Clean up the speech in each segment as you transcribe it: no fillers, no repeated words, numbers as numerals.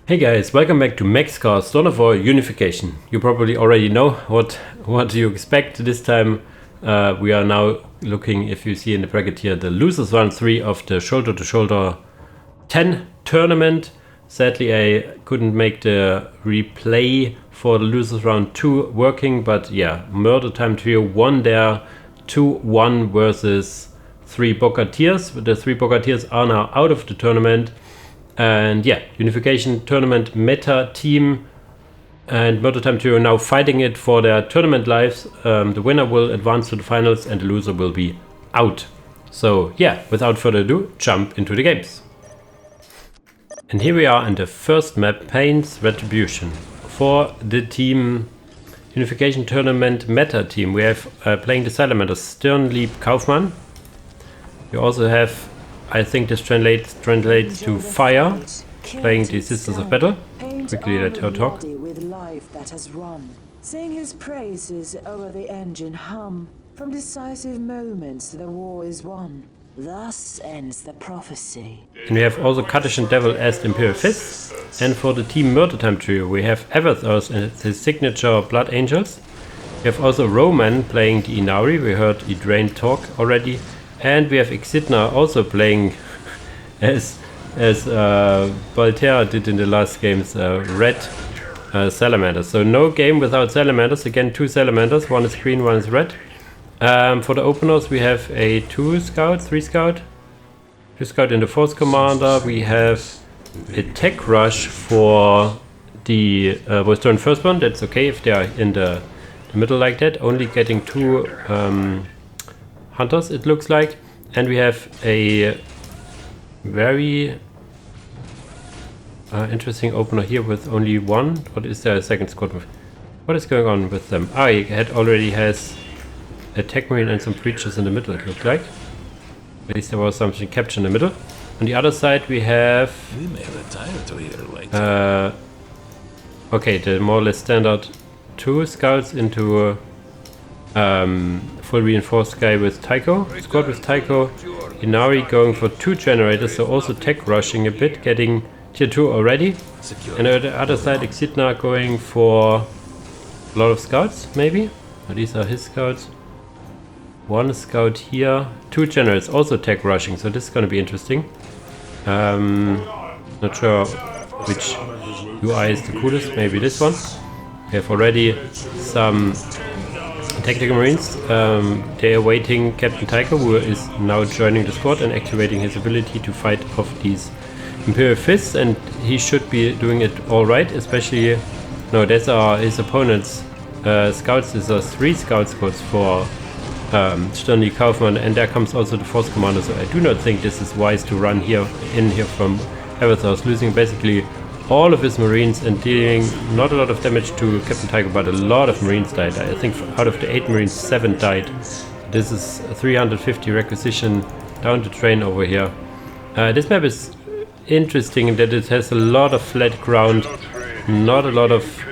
Hey guys, welcome back to MaxCast Dawn of War Unification. You probably already know what you expect this time. We are now looking, if you see in the bracket here, the losers round 3 of the shoulder to shoulder 10 tournament. Sadly, I couldn't make the replay for the losers round 2 working, but yeah, Murder Time Trio won their 2-1 versus 3 Bocatiers. The 3 Bocatiers are now out of the tournament. And yeah, Unification tournament meta team and Murder Time Trio now fighting it for their tournament lives. The winner will advance to the finals and the loser will be out. So yeah, without further ado, jump into the games. And here we are in the first map, Payne's Retribution. For the team Unification tournament meta team, we have playing the Salamanders, Stirnliebkaufman. We also have, I think this translates to fire, playing the Sisters of Battle. Quickly let her talk. With life that has run, sing his praises over the engine hum. From decisive moments the war is won. Thus ends the prophecy. And we have also CATACHANDEVIL as the Imperial Fist. And for the team Murder Time Trio, we have Avezearth and his signature Blood Angels. We have also Roman playing the Ynnari. We heard Irridene talk already. And we have eXiDNa also playing as Voltaire did in the last games, red Salamanders. So no game without Salamanders. Again, 2 Salamanders, one is green, one is red. For the openers we have a 2 scout, 3 scout. 2 scout in the force commander. We have a tech rush for the Vostroyan Firstborn. That's okay if they are in the middle like that. Only getting 2 hunters, it looks like. And we have a very interesting opener here with only 1. What is their second squad with? What is going on with them? Ah, he already has a tech marine and some breaches in the middle, it looked like. At least there was something captured in the middle. On the other side we have okay, the more or less standard 2 scouts into full reinforced guy with Tycho, squad with Tycho. Ynnari going for 2 generators, so also tech rushing a bit, getting tier 2 already. And on the other side eXiDNa going for a lot of scouts, maybe? Oh, these are his scouts. 1 scout here, 2 generators, also tech rushing, so this is going to be interesting. Not sure which UI is the coolest, maybe this one. We have already some Tactical Marines. They are waiting Captain Tycho, who is now joining the squad and activating his ability to fight off these Imperial Fists, and he should be doing it alright, especially... No, that's his opponent's scouts. These are 3 scout squads for Stirnliebkaufman, and there comes also the force commander, so I do not think this is wise to run here from Avezearth, losing basically all of his marines and dealing not a lot of damage to Captain Tycho, but a lot of marines died. I think out of the 8 marines, 7 died. This is 350 requisition down the train over here. This map is interesting in that it has a lot of flat ground, not a lot of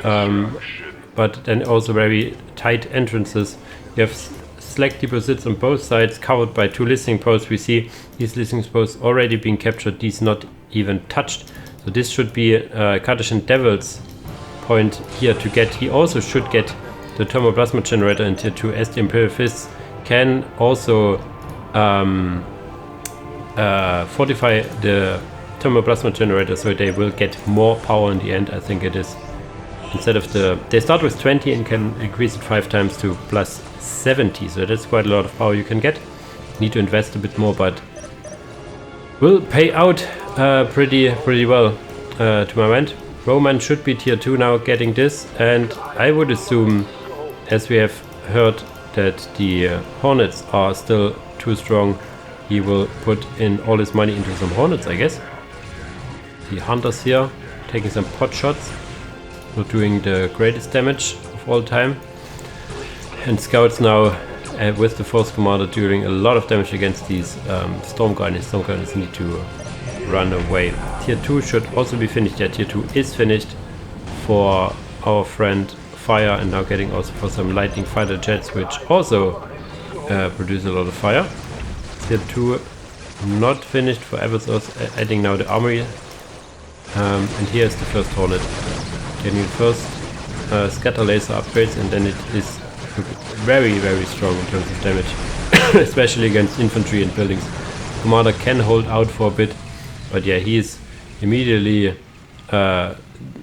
but then also very tight entrances. You have slack deposits on both sides, covered by 2 listening posts. We see these listening posts already being captured, these not even touched. So this should be CATACHANDEVIL's point here to get. He also should get the thermoplasma generator in tier 2, as the Imperial Fists can also fortify the thermoplasma generator, so they will get more power in the end. I think it is, instead of they start with 20 and can increase it 5 times to plus 70, so that's quite a lot of power you can get. Need to invest a bit more, but will pay out pretty well to my mind. Roman should be tier 2 now, getting this, and I would assume, as we have heard, that the Hornets are still too strong. He will put in all his money into some Hornets, I guess. The Hunters here taking some pot shots, not doing the greatest damage of all time, and Scouts now with the force commander doing a lot of damage against these Storm Guardians. Storm Guardians need to run away. Tier 2 should also be finished. Yeah, tier 2 is finished for our friend Fire, and now getting also for some lightning fighter jets, which also produce a lot of fire. Tier 2 not finished for Avezearth, adding now the armory And here is the first Hornet. Getting first scatter laser upgrades, and then it is very, very strong in terms of damage, especially against infantry and buildings. Commander can hold out for a bit, but yeah, he is immediately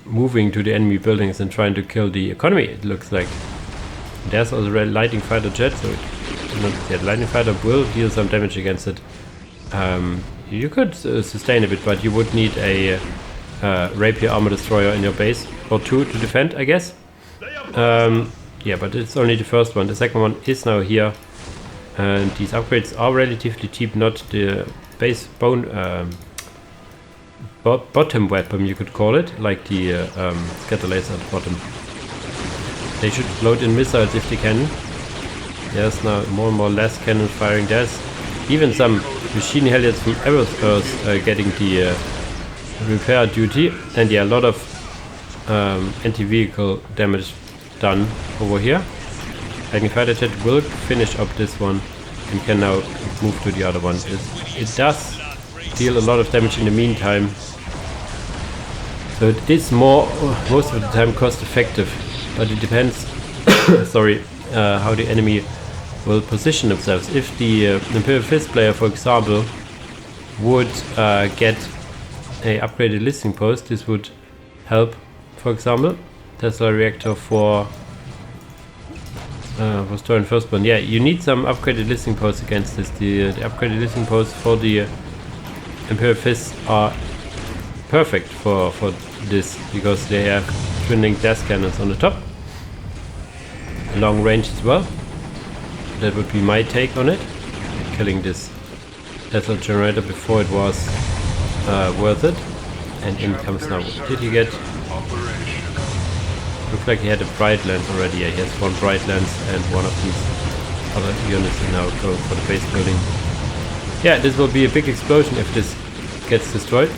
moving to the enemy buildings and trying to kill the economy, it looks like. There's also a lightning fighter jet, so the lightning fighter will deal some damage against it. You could sustain a bit, but you would need a rapier armor destroyer in your base, or two to defend, I guess. Yeah, but it's only the first one. The second one is now here, and these upgrades are relatively cheap, not the base bottom weapon, you could call it, like the scatter laser at the bottom. They should load in missiles if they can. There's now more and more less cannon firing. There's even some machine Hellions from Avezearth getting the repair duty, and yeah, a lot of anti-vehicle damage done over here. Lightning fighter jet will finish up this one and can now move to the other one. It does deal a lot of damage in the meantime, so it is most of the time cost effective, but it depends sorry, how the enemy will position themselves. If the Imperial Fist player, for example, would get a upgraded listing post, this would help. For example, Tesla reactor for Vostroyan Firstborn. Yeah, you need some upgraded listing posts against this. The upgraded listing posts for the Imperial Fists are perfect for this, because they have twin death cannons on the top, long range as well. That would be my take on it. Killing this Tesla generator before it was worth it. And in comes now. Did he get? Looks like he had a bright lance already. Yeah, he has one bright lance, and one of these other units are now going for the base building. Yeah, this will be a big explosion if this gets destroyed.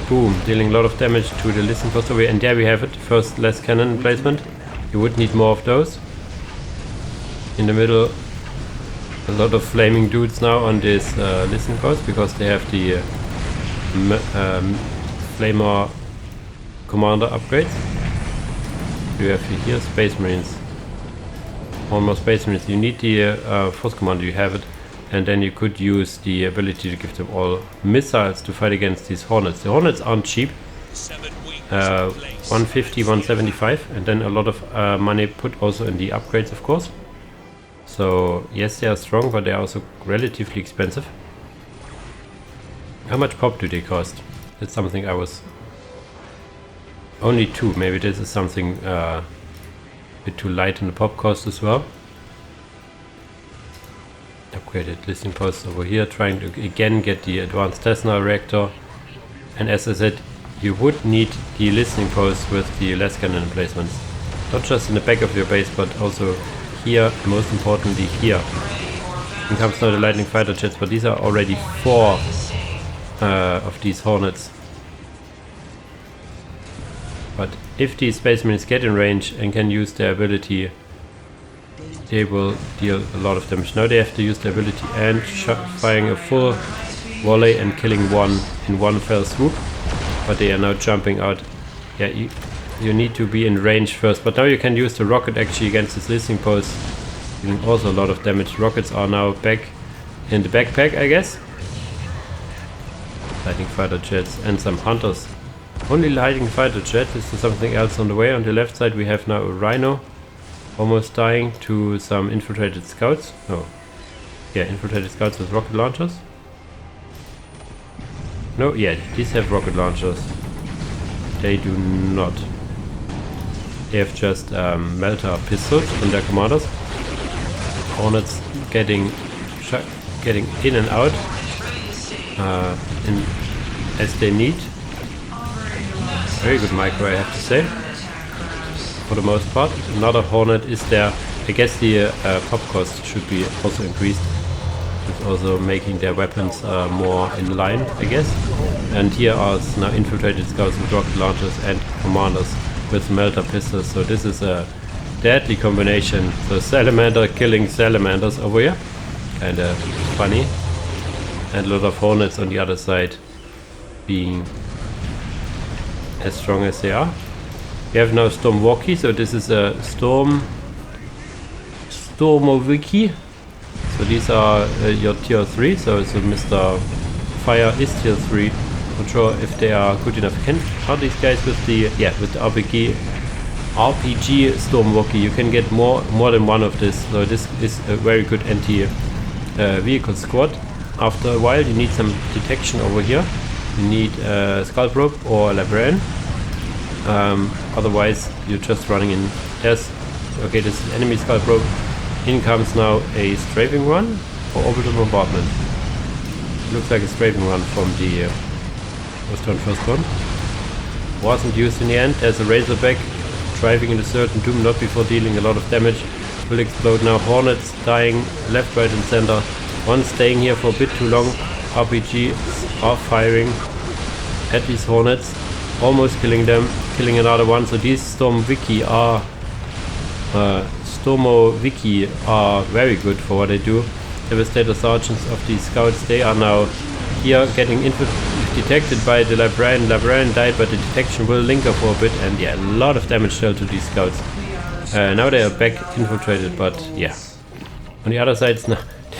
Boom, dealing a lot of damage to the listing post over here. And there we have it, first less cannon placement. You would need more of those. In the middle, a lot of flaming dudes now on this listing post, because they have the Flamer Commander upgrades. You have here Space Marines. One more Space Marines. You need the Force Commander, you have it. And then you could use the ability to give them all missiles to fight against these Hornets. The Hornets aren't cheap. 150, 175, and then a lot of money put also in the upgrades, of course. So yes, they are strong, but they are also relatively expensive. How much pop do they cost? That's something I was... Only 2, maybe this is something a bit too light in the pop cost as well. Upgraded listing posts over here, trying to again get the advanced Tesla reactor. And as I said, you would need the listening posts with the less cannon emplacements. Not just in the back of your base, but also here, most importantly here. In comes now the lightning fighter jets, but these are already 4 of these Hornets. But if these Space Marines get in range and can use their ability, they will deal a lot of damage. Now they have to use their ability and firing a full volley and killing one in one fell swoop. But they are now jumping out. Yeah, you need to be in range first. But now you can use the rocket actually against this listing post, doing also a lot of damage. Rockets are now back in the backpack, I guess. Lightning fighter jets and some hunters. Only lightning fighter jet. Is there something else on the way? On the left side we have now a rhino almost dying to some infiltrated scouts. No. Yeah, infiltrated scouts with rocket launchers. No, yeah, these have rocket launchers. They do not. They have just melter pistols on their commanders. Hornets getting in and out as they need. Very good micro, I have to say. For the most part. Another Hornet is there. I guess the pop cost should be also increased. It's also making their weapons more in line, I guess. And here are now infiltrated scouts with rocket launchers and commanders with melter pistols. So this is a deadly combination. So Salamander killing Salamanders over here. Kind of funny. And a lot of Hornets on the other side being as strong as they are. We have now Stormwalkie, so this is a Stormoviki. So these are your tier 3, so Mr. Fire is tier 3. Not sure if they are good enough. Are these guys with the RPG Stormwalkie? You can get more than one of this. So this is a very good anti-vehicle squad. After a while, you need some detection over here. You need a Skull Probe or a Librarian. Otherwise, you're just running in. This is enemy Skull Probe. In comes now a strafing run or orbital bombardment. Looks like a strafing run from the Vostroyan Firstborn. Wasn't used in the end. There's a Razorback driving into certain doom, not before dealing a lot of damage. Will explode now. Hornets dying left, right and center. One staying here for a bit too long. RPGs are firing at these Hornets. Almost killing them. Killing another one. So these Stormoviki are very good for what they do. Devastator Sergeants of these scouts, they are now here getting detected by the Librarian. Librarian died, but the detection will linger for a bit, and yeah, a lot of damage dealt to these scouts. Now they are back infiltrated, but yeah. On the other side, they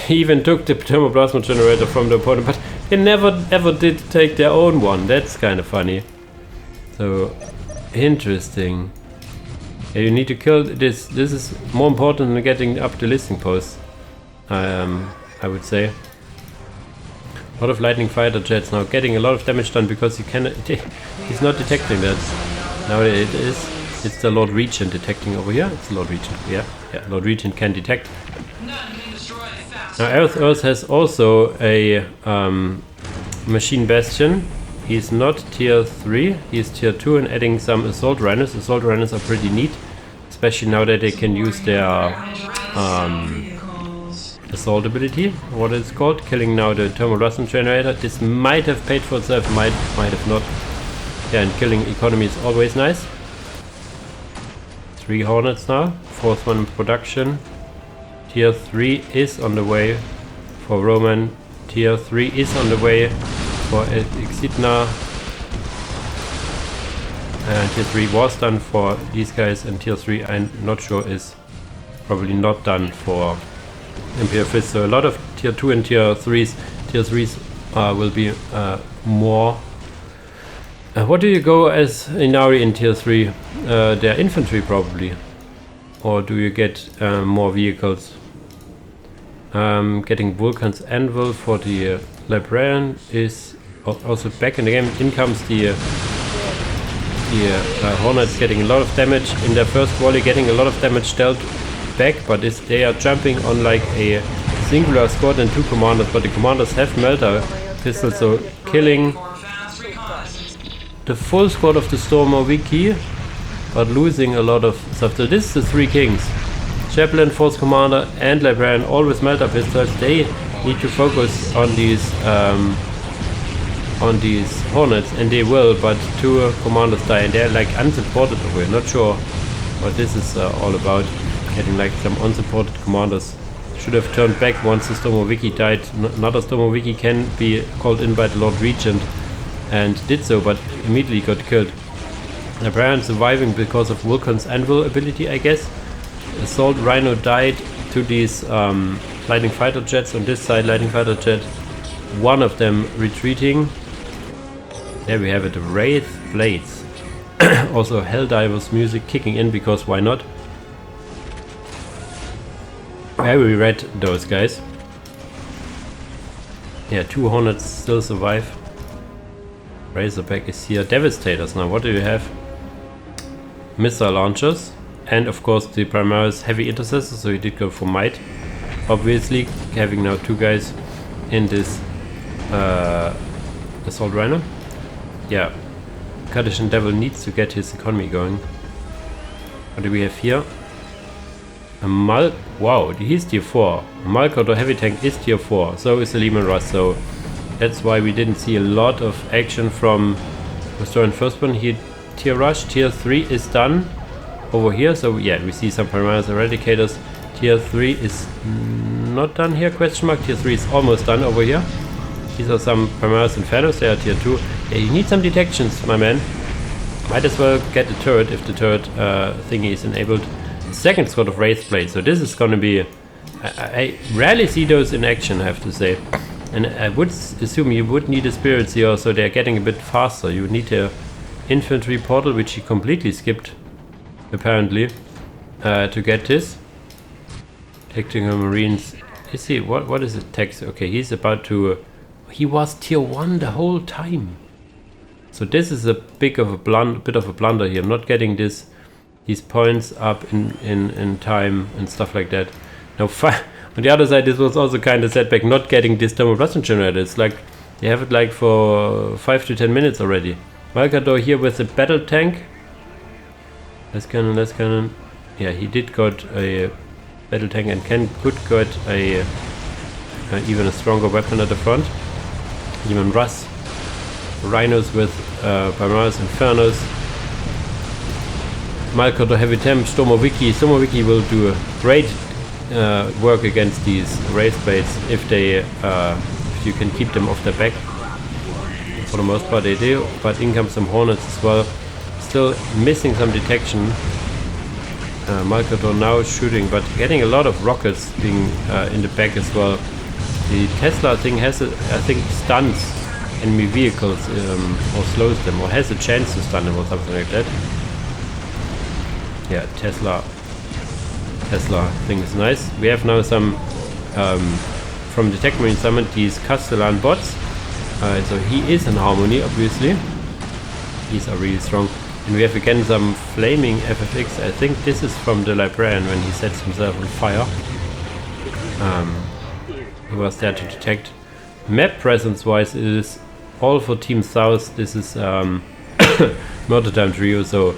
even took the thermoplasma generator from the opponent, but they never ever did take their own one. That's kind of funny. So, interesting. Yeah, you need to kill this. This is more important than getting up the listing post. I would say. A lot of lightning fighter jets now getting a lot of damage done because he's not detecting that. Now it's the Lord Regent detecting over here. It's the Lord Regent. Yeah, Lord Regent can detect. Now Avezearth has also a machine bastion. He's not tier 3, he's tier 2 and adding some assault rhinos. Assault rhinos are pretty neat, especially now that they can use their assault ability, what it's called, killing now the thermoplasma generator. This might have paid for itself, might have not. Yeah, and killing economy is always nice. 3 Hornets now, 4th one in production. Tier 3 is on the way for Roman. Tier 3 is on the way for eXiDNa. And tier 3 was done for these guys, and tier 3 I'm not sure is probably not done for Imperial Fist. So a lot of tier 2 and tier 3s. Tier 3s will be more. What do you go as Ynnari in tier 3? Their infantry probably. Or do you get more vehicles? Getting Vulcan's Anvil for the Librarian is also back in the game. In comes the Hornets getting a lot of damage in their first volley, getting a lot of damage dealt back, but they are jumping on like a singular squad and 2 commanders, but the commanders have melter pistols, so killing the full squad of the Stormoviki, but losing a lot of stuff. So this is the 3 kings. Chaplain, Force Commander and Librarian, all with melter pistols. They need to focus on these Hornets, and they will, but 2 commanders die and they're like unsupported over here. Not sure what this is all about. Getting like some unsupported commanders. Should have turned back once the Stormoviki died. Another Stormoviki can be called in by the Lord Regent, and did so, but immediately got killed. Librarian surviving because of Vulcan's Anvil ability, I guess. Assault Rhino died to these lightning fighter jets on this side. Lightning fighter jet, one of them retreating. There we have it, Wraith Blades. Also Helldivers music kicking in, because why not? Very red, those guys. Yeah, 2 Hornets still survive. Razorback is here. Devastators now, what do you have? Missile launchers. And of course the Primaris heavy intercessors, so he did go for might. Obviously, having now 2 guys in this Assault Rhino. Yeah, CATACHANDEVIL needs to get his economy going. What do we have here? A wow, he's tier 4. A Malkot or heavy tank is tier 4, so is the Lehman Russ, so that's why we didn't see a lot of action from Vostroyan Firstborn. He tier rush, tier 3 is done over here, so yeah, we see some Primaris Eradicators. Tier 3 is not done here, question mark. Tier 3 is almost done over here. These are some Primaris Infernos, they are tier 2. Yeah, you need some detections, my man. Might as well get the turret if the turret thingy is enabled. Second squad of raised blades, so this is gonna be... I rarely see those in action, I have to say. And I would assume you would need a spirit here, so they're getting a bit faster. You would need a infantry portal, which he completely skipped, apparently, to get this. Tactical Marines. Is he... What is it? Text. Okay, he's about to... he was tier 1 the whole time. So this is a bit of a blunder here. Not getting these points up in time and stuff like that. Now, on the other side, this was also kind of setback. Not getting this thermal blast generator. It's like they have it like for 5 to 10 minutes already. Malkador here with the battle tank. Less cannon. Yeah, he did got a battle tank and could get a even a stronger weapon at the front. Even Russ. Rhinos with Primaris Infernos. Malkador Heavy Temp, Stormoviki. Stormoviki will do a great work against these raised blades if you can keep them off their back. For the most part they do, but in comes some Hornets as well. Still missing some detection. Malkador now shooting, but getting a lot of rockets being in the back as well. The Tesla thing has, I think, stuns enemy vehicles or slows them, or has a chance to stun them or something like that. Yeah, Tesla thing is nice. We have now some from the Tech Marine summoned these Castellan bots. So he is in harmony, obviously. These are really strong. And we have again some flaming FFX. I think this is from the Librarian when he sets himself on fire. He was there to detect. Map presence wise, it is all for Team South. This is Murder Time Trio. So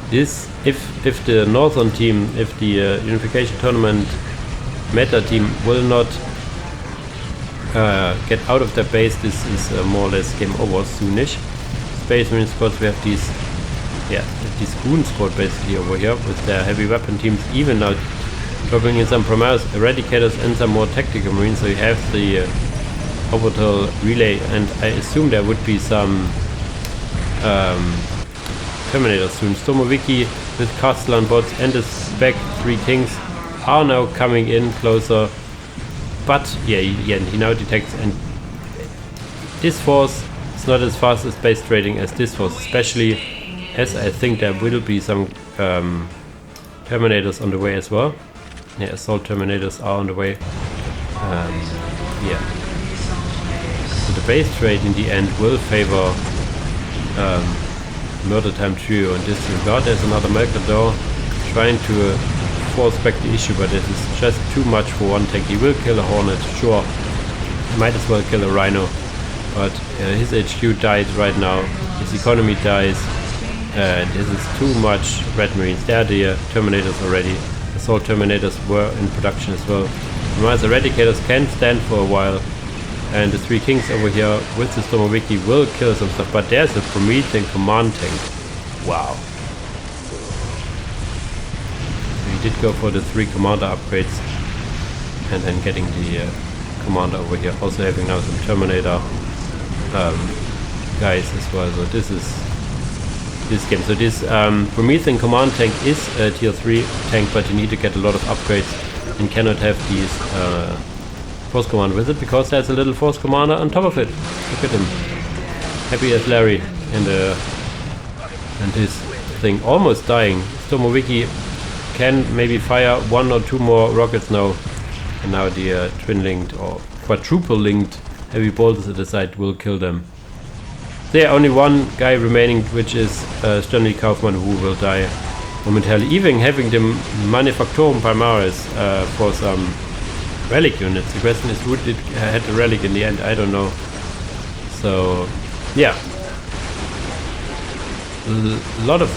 this, if the Northern team, if the Unification Tournament meta team will not get out of their base, this is more or less game over soonish. Space Marine squads, we have these, this Goon squad basically over here with their heavy weapon teams, even now dropping in some Primaris Eradicators and some more Tactical Marines, so you have the orbital relay, and I assume there would be some Terminators soon. Stormoviki with Castellan bots and the spec 3 Kings are now coming in closer, but he now detects, and this force is not as fast as base trading as this force, especially as I think there will be some Terminators on the way as well. Yeah, assault Terminators are on the way. So the base trade in the end will favor Murder Time Trio in this regard. There's another Malkador trying to force back the issue, but this is just too much for one tank. He will kill a Hornet, sure. He might as well kill a Rhino, but his HQ died right now. His economy dies. This is too much Red Marines. There are the Terminators already. Assault Terminators were in production as well. Primaris Eradicators can stand for a while. And the 3 Kings over here with the Stormoviki will kill some stuff, but there's a Promethean command tank. Wow. So he did go for the 3 commander upgrades and then getting the commander over here. Also having now some Terminator guys as well. So this is this game. So this Promethean command tank is a tier 3 tank, but you need to get a lot of upgrades and cannot have these Force Commander with it, because there's a little Force Commander on top of it. Look at him. Happy as Larry. And his thing almost dying. Stormoviki can maybe fire 1 or 2 more rockets now. And now the twin-linked or quadruple-linked heavy bolters at the side will kill them. There only one guy remaining, which is Stirnliebkaufman, who will die momentarily. Even having the Manufactorum Primaris for some relic units. The question is, would it had the relic in the end? I don't know. So yeah, a lot of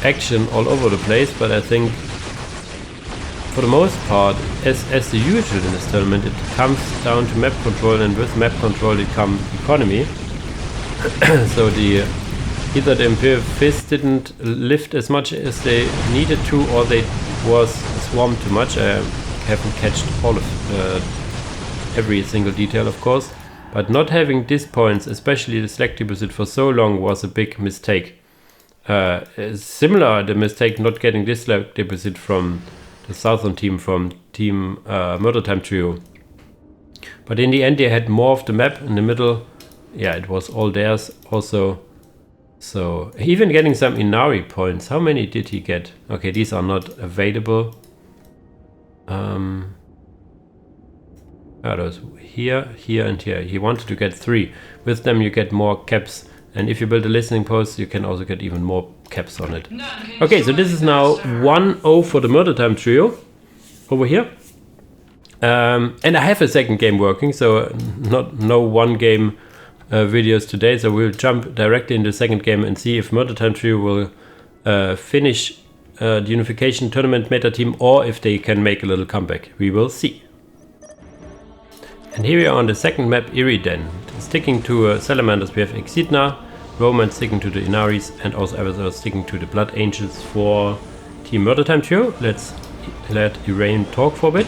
action all over the place, but I think for the most part, as the usual in this tournament, it comes down to map control, and with map control it comes economy. So either the Imperial Fist didn't lift as much as they needed to, or they was swarmed too much. I haven't catched all of every single detail, of course, but not having these points, especially the select deposit, for so long was a big mistake. similar the mistake not getting this deposit from the southern team, from team Murder Time Trio. But in the end they had more of the map in the middle. Yeah, it was all theirs also. So even getting some Ynnari points. How many did he get? Okay, these are not available. Those here, here and here. He wanted to get 3. With them you get more caps. And if you build a listening post, you can also get even more caps on it. Okay, so this is now 1-0 for the Murder Time Trio over here. And I have a second game working, so no one game videos today. So we'll jump directly into the second game and see if Murder Time Trio will finish the Unification tournament meta team, or if they can make a little comeback. We will see. And here we are on the second map, Irridene. Sticking to Salamanders, we have eXiDNa, Roman sticking to the Ynnari, and also Avezearth sticking to the Blood Angels for Team Murder Time Trio. Let's let Irridene talk for a bit.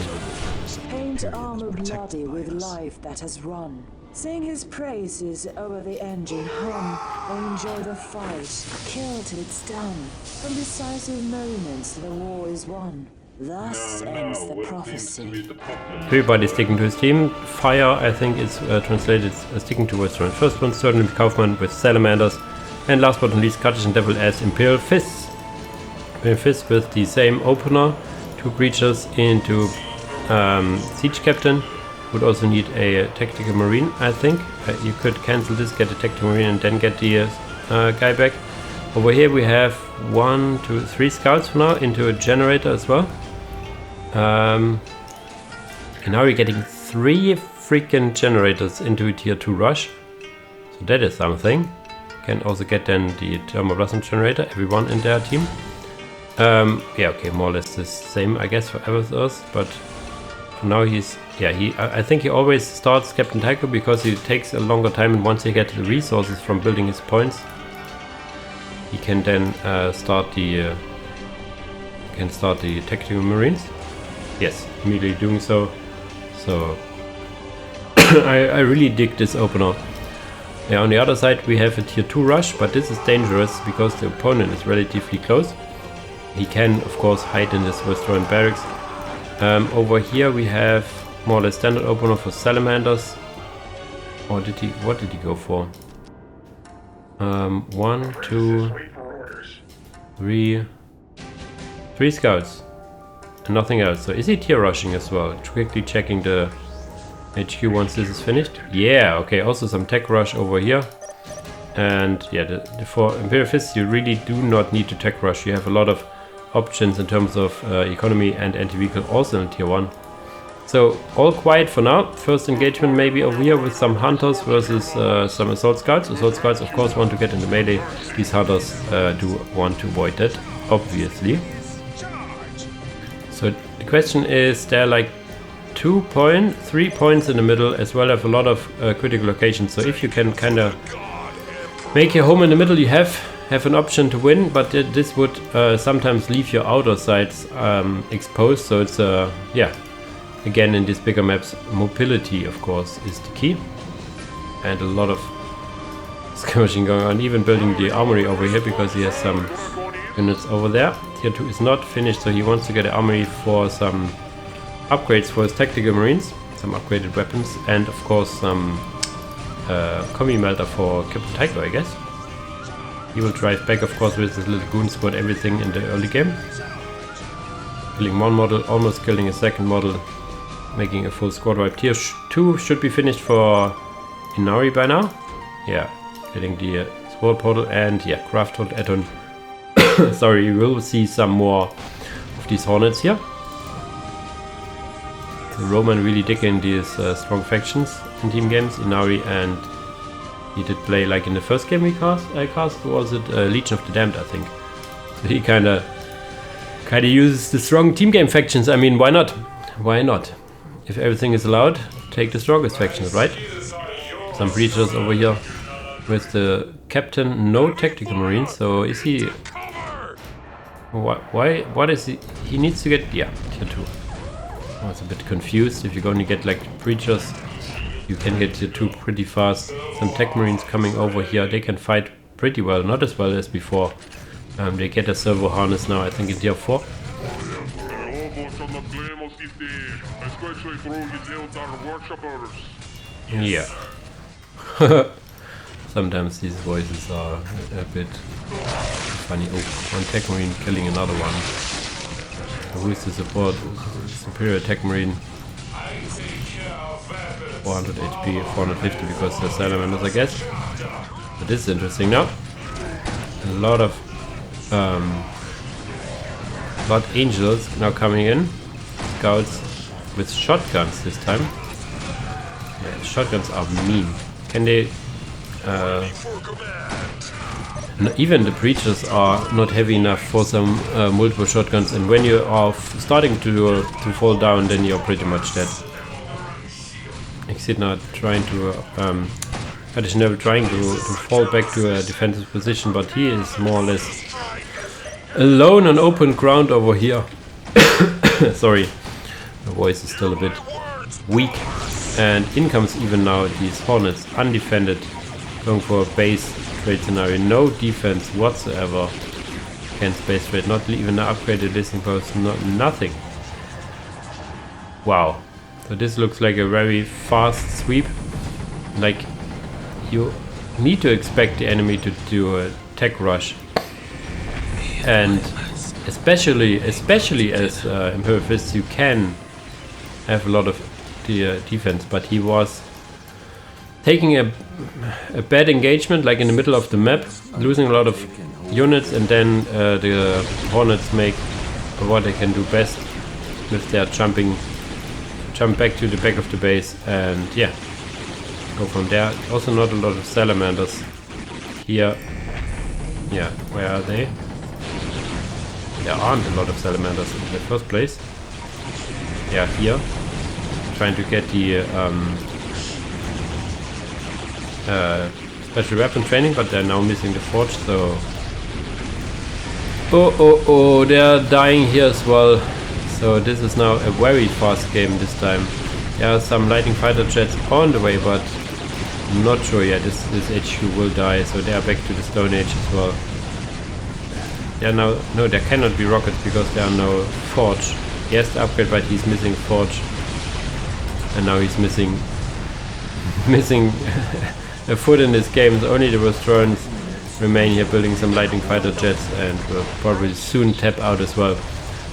Paint armor bloody with life that has run. Sing his praises over the engine hum. Enjoy the fight, kill till it's done. From decisive moments the war is won. Thus ends the prophecy. Everybody's sticking to his team. Fire, I think, is translated sticking to Vostroyan Firstborn, Stirnliebkaufman with Salamanders, and last but not least, CATACHANDEVIL as Imperial Fists. Imperial Fists with the same opener, 2 creatures into Siege Captain. Would also need a Tactical Marine, I think. You could cancel this, get a Tactical Marine, and then get the guy back. Over here we have 1, 2, 3 scouts for now, into a generator as well. And now we're getting 3 freaking generators into a tier 2 rush. So that is something. Can also get then the Thermal Blossom generator, everyone in their team. Yeah, okay, more or less the same, I guess, for Avezearth, but for now he's, yeah, I think he always starts Captain Tycho because he takes a longer time, and once he gets the resources from building his points, he can then start the Tactical Marines. Yes, immediately doing so. So I really dig this opener. Yeah, on the other side we have a tier 2 rush, but this is dangerous because the opponent is relatively close. He can of course hide in this Vostroyan barracks. Over here we have more or less standard opener for Salamanders. Or did he? What did he go for? 1, 2, 3 scouts. And nothing else. So is he tier rushing as well? Quickly checking the HQ once this is finished. Yeah, okay, also some tech rush over here. And yeah, for Imperial Fists you really do not need to tech rush. You have a lot of options in terms of economy and anti-vehicle also in tier 1. So all quiet for now. First engagement maybe over here with some hunters versus some assault scouts. Assault scouts of course want to get in the melee. These hunters do want to avoid that, obviously. So the question is, there are like 3 points in the middle, as well as a lot of critical locations. So if you can kind of make your home in the middle, you have an option to win, but this would sometimes leave your outer sides exposed. So it's yeah, again in these bigger maps, mobility of course is the key, and a lot of skirmishing going on, even building the armory over here because he has some units over there. Tier 2 is not finished, so he wants to get an armory for some upgrades for his Tactical Marines, some upgraded weapons, and of course some combi melter for Captain Tycho, I guess. He will drive back of course with his little goon squad, everything in the early game. Killing one model, almost killing a second model, making a full squad wipe. Tier 2 should be finished for Ynnari by now. Yeah, getting the sword portal and yeah, craft total add-on. Sorry, you will see some more of these hornets here. The Roman really dig in these strong factions in team games, Ynnari, and he did play like in the first game we cast, was it Legion of the Damned, I think. So he kind of uses the strong team game factions. I mean, why not? Why not? If everything is allowed, take the strongest factions, right? Some breachers over here with the captain, no Tactical Marines. So is he? Why? What is he? He needs to get, yeah, tier 2. I was a bit confused. If you only get like breachers, you can get tier 2 pretty fast. Some tech marines coming over here, they can fight pretty well, not as well as before. They get a servo harness now, I think in tier 4. Yeah. Sometimes these voices are a bit funny. Oh, one tech marine killing another one. Who is the support? Superior tech marine. 400 HP, 450 because they're Salamanders, I guess. But this is interesting now. A lot of angels now coming in. Scouts with shotguns this time. Yeah, shotguns are mean. Can they... even the breaches are not heavy enough for some multiple shotguns, and when you are starting to fall down, then you're pretty much dead. eXiDNa trying to CATACHANDEVIL trying to fall back to a defensive position, but he is more or less alone on open ground over here. Sorry, the voice is still a bit weak. And in comes even now these hornets, undefended, going for a base trade scenario. No defense whatsoever against base trade, not even an upgraded listening post, nothing. Wow. So this looks like a very fast sweep. Like, you need to expect the enemy to do a tech rush. And especially as Imperial Fists, you can have a lot of the defense, but he was taking a bad engagement, like in the middle of the map, losing a lot of units, and then the hornets make what they can do best with their jump back to the back of the base, and yeah, go from there. Also not a lot of Salamanders here. Yeah, where are they? There aren't a lot of Salamanders in the first place. Yeah, here. Trying to get the special weapon training, but they're now missing the forge, so... Oh, they're dying here as well. So this is now a very fast game this time. There are some lightning fighter jets on the way, but I'm not sure yet. This HQ will die, so they are back to the Stone Age as well. There now, no, there cannot be rockets because there are no forge. He has to upgrade, but he's missing forge. And now he's missing a foot in this game. So only the Vostroyans remain here building some lightning fighter jets, and will probably soon tap out as well.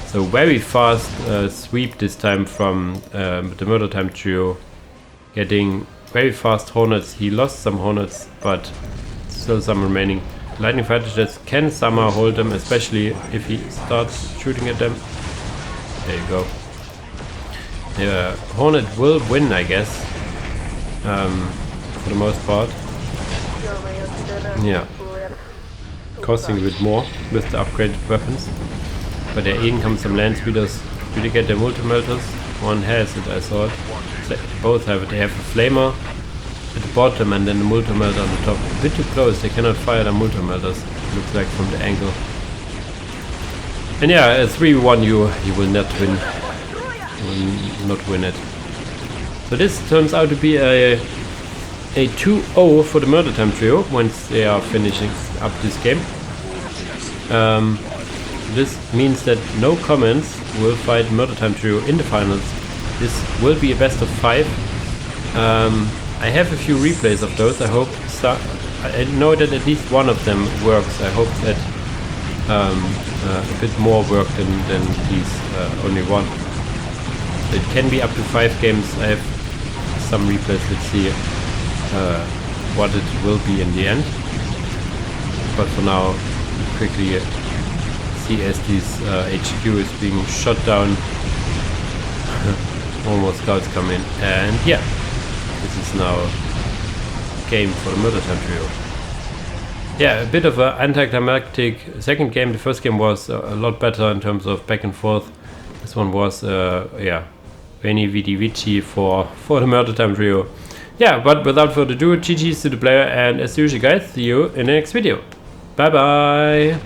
So very fast sweep this time from the Murder Time trio, getting very fast hornets. He lost some hornets, but still some remaining. Lightning fighter jets can somehow hold them, especially if he starts shooting at them. There you go. The Hornet will win, I guess, for the most part. Yeah, costing a bit more with the upgraded weapons. But there even comes some land speeders. Do they get their multi-melters? One has it, I saw it. So both have it. They have a flamer at the bottom and then the multi-melter on the top. A bit too close, they cannot fire the multi-melters, looks like from the angle. And yeah, a 3v1 you will not win. Not win it. So this turns out to be a 2-0 for the Murder Time trio once they are finishing up this game. This means that no comments will fight Murder Time trio in the finals. This will be a best of 5. I have a few replays of those. I hope I know that at least one of them works. I hope that a bit more work than these only one. It can be up to 5 games. I have some replays. Let's see what it will be in the end. But for now, quickly see as this HQ is being shot down. More and more scouts come in, and yeah, this is now a game for the Murder Time trio. Yeah, a bit of an anticlimactic second game. The first game was a lot better in terms of back and forth. This one was, yeah, Veni Vidi Vici for the Murder Time trio. Yeah, but without further ado, GG's to the player, and as usual guys, see you in the next video. Bye bye!